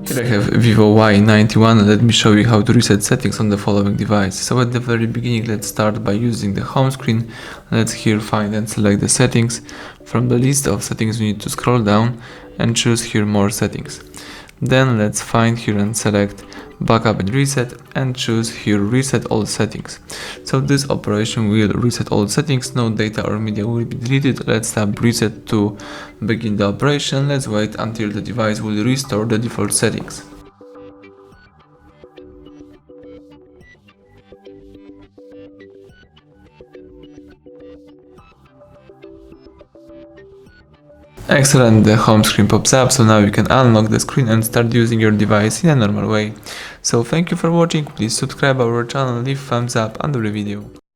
Here I have VIVO Y91 and let me show you how to reset settings on the following device. So at the very beginning, let's start by using the home screen. Let's here find and select the settings. From the list of settings we need to scroll down and choose here more settings. Then let's find here and select backup and reset and choose here reset all settings. So this operation will reset all settings, no data or media will be deleted. Let's tap reset to begin the operation. Let's wait until the device will restore the default settings. Excellent, the home screen pops up, so now you can unlock the screen and start using your device in a normal way. So thank you for watching, please subscribe our channel, leave thumbs up under the video.